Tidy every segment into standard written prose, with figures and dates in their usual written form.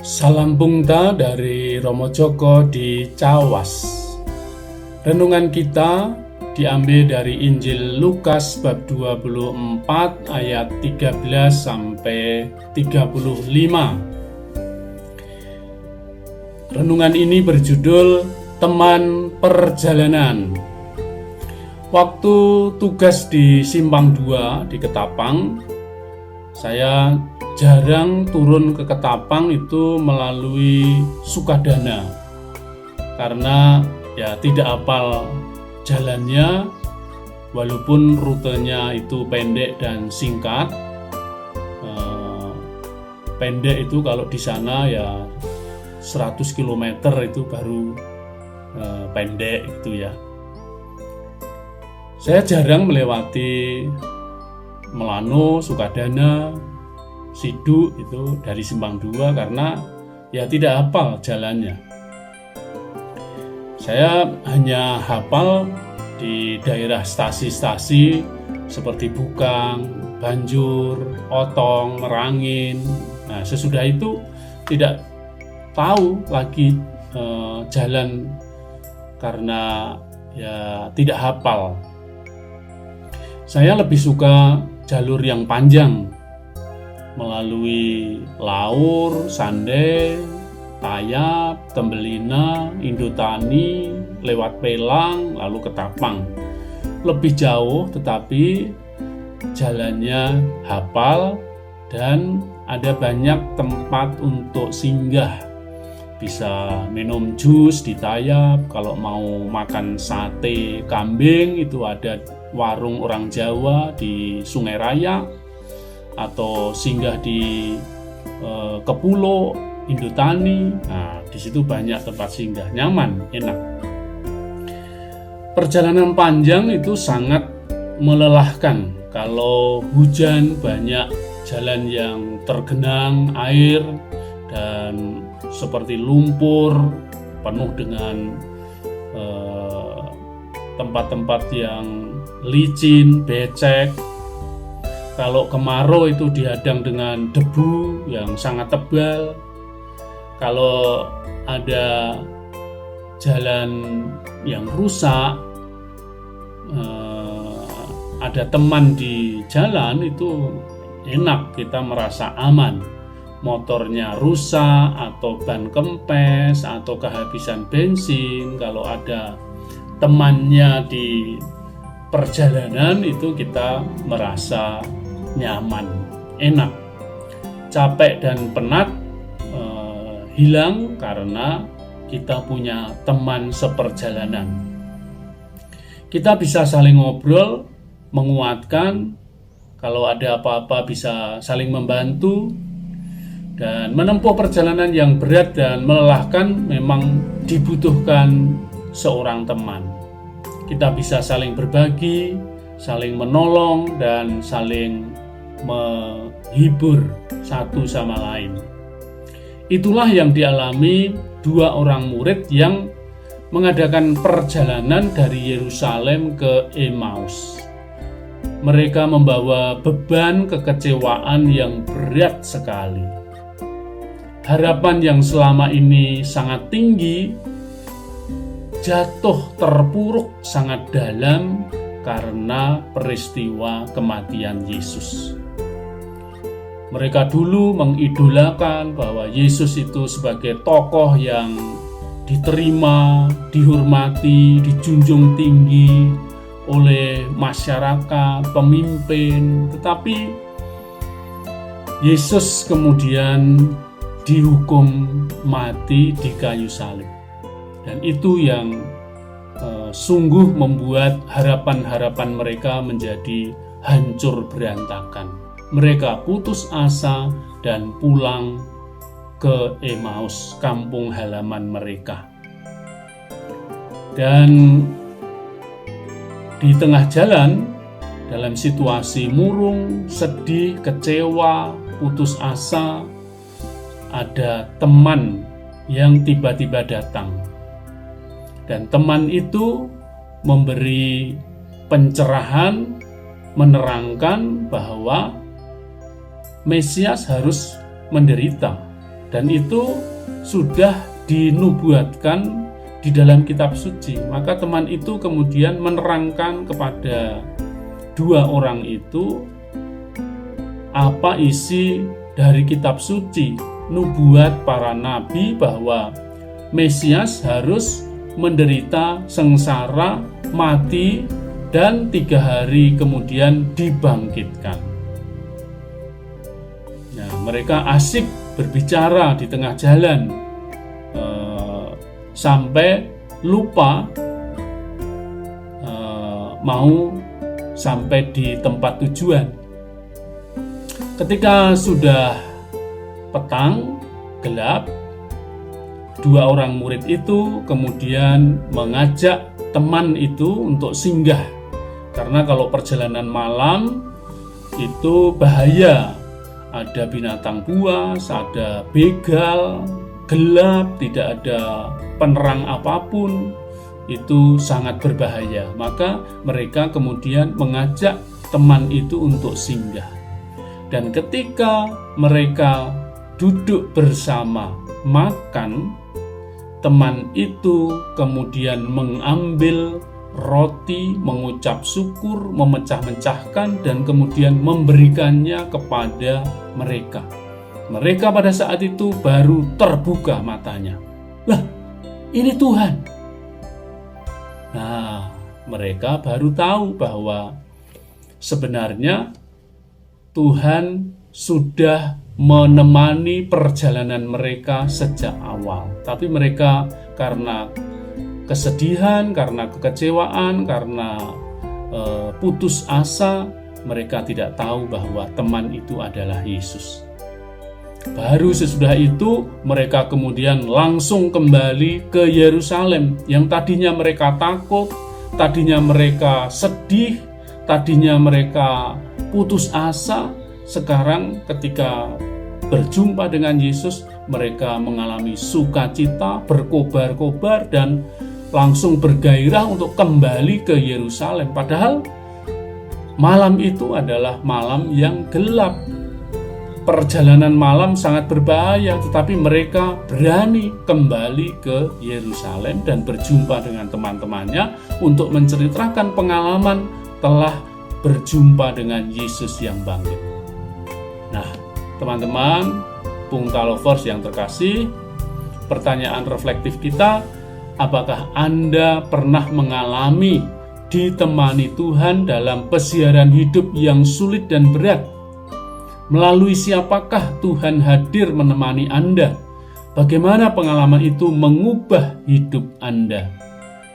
Salam Bungta dari Romo Joko di Cawas. Renungan kita diambil dari Injil Lukas bab 24 ayat 13 sampai 35. Renungan ini berjudul Teman Perjalanan. Waktu tugas di Simpang 2 di Ketapang, saya jarang turun ke Ketapang itu melalui Sukadana karena tidak hafal jalannya, walaupun rutenya itu pendek dan singkat. Pendek itu kalau di sana 100 km itu baru pendek gitu ya. Saya jarang melewati Melano, Sukadana, Sidu itu dari Simpang 2 karena tidak hafal jalannya. Saya hanya hafal di daerah stasi-stasi seperti Bukang, Banjur, Otong, Merangin. Nah, sesudah itu tidak tahu lagi jalan karena tidak hafal. Saya lebih suka jalur yang panjang melalui Laur, Sande, Tayap, Tembelina, Indotani, lewat Pelang, lalu Ketapang. Lebih jauh tetapi jalannya hafal dan ada banyak tempat untuk singgah. Bisa minum jus di Tayap, kalau mau makan sate kambing itu ada warung orang Jawa di Sungai Raya, atau singgah di Kepulo, Indotani. Nah, di situ banyak tempat singgah, nyaman, enak. Perjalanan panjang itu sangat melelahkan. Kalau hujan banyak jalan yang tergenang air dan seperti lumpur, penuh dengan tempat-tempat yang licin, becek. Kalau kemarau itu dihadang dengan debu yang sangat tebal. Kalau ada jalan yang rusak, ada teman di jalan, itu enak, kita merasa aman. Motornya rusak atau ban kempes atau kehabisan bensin, kalau ada temannya di perjalanan itu kita merasa nyaman, enak. Capek dan penat hilang karena kita punya teman seperjalanan. Kita bisa saling ngobrol, menguatkan, kalau ada apa-apa bisa saling membantu. Dan menempuh perjalanan yang berat dan melelahkan memang dibutuhkan seorang teman. Kita bisa saling berbagi, saling menolong, dan saling menghibur satu sama lain. Itulah yang dialami dua orang murid yang mengadakan perjalanan dari Yerusalem ke Emmaus. Mereka membawa beban kekecewaan yang berat sekali. Harapan yang selama ini sangat tinggi jatuh terpuruk sangat dalam karena peristiwa kematian Yesus. Mereka dulu mengidolakan bahwa Yesus itu sebagai tokoh yang diterima, dihormati, dijunjung tinggi oleh masyarakat, pemimpin. Tetapi Yesus kemudian dihukum mati di kayu salib. Dan itu yang sungguh membuat harapan-harapan mereka menjadi hancur berantakan. Mereka putus asa dan pulang ke Emmaus, kampung halaman mereka. Dan di tengah jalan, dalam situasi murung, sedih, kecewa, putus asa, ada teman yang tiba-tiba datang. Dan teman itu memberi pencerahan, menerangkan bahwa Mesias harus menderita, dan itu sudah dinubuatkan di dalam kitab suci. Maka teman itu kemudian menerangkan kepada dua orang itu apa isi dari kitab suci, nubuat para nabi bahwa Mesias harus menderita sengsara, mati, dan 3 hari kemudian dibangkitkan. Nah, mereka asik berbicara di tengah jalan sampai lupa mau sampai di tempat tujuan. Ketika sudah petang, gelap, dua orang murid itu kemudian mengajak teman itu untuk singgah. Karena kalau perjalanan malam itu bahaya. Ada binatang buas, ada begal, gelap, tidak ada penerang apapun. Itu sangat berbahaya. Maka mereka kemudian mengajak teman itu untuk singgah. Dan ketika mereka duduk bersama makan, teman itu kemudian mengambil roti, mengucap syukur, memecah-mecahkan, dan kemudian memberikannya kepada mereka. Mereka pada saat itu baru terbuka matanya. Lah, ini Tuhan. Nah, mereka baru tahu bahwa sebenarnya Tuhan sudah menemani perjalanan mereka sejak awal. Tapi mereka karena kesedihan, karena kekecewaan, karena putus asa, mereka tidak tahu bahwa teman itu adalah Yesus. Baru sesudah itu mereka kemudian langsung kembali ke Yerusalem. Yang tadinya mereka takut, tadinya mereka sedih, tadinya mereka putus asa. Sekarang ketika berjumpa dengan Yesus, mereka mengalami sukacita, berkobar-kobar, dan langsung bergairah untuk kembali ke Yerusalem. Padahal malam itu adalah malam yang gelap. Perjalanan malam sangat berbahaya, tetapi mereka berani kembali ke Yerusalem dan berjumpa dengan teman-temannya untuk menceritakan pengalaman telah berjumpa dengan Yesus yang bangkit. Nah, teman-teman, Pungta Lovers yang terkasih, pertanyaan reflektif kita, apakah Anda pernah mengalami ditemani Tuhan dalam pesiaran hidup yang sulit dan berat? Melalui siapakah Tuhan hadir menemani Anda? Bagaimana pengalaman itu mengubah hidup Anda?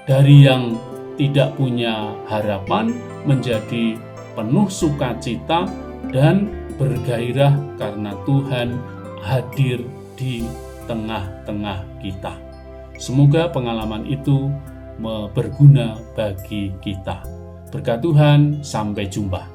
Dari yang tidak punya harapan menjadi penuh sukacita dan bergairah karena Tuhan hadir di tengah-tengah kita. Semoga pengalaman itu berguna bagi kita. Berkat Tuhan, sampai jumpa.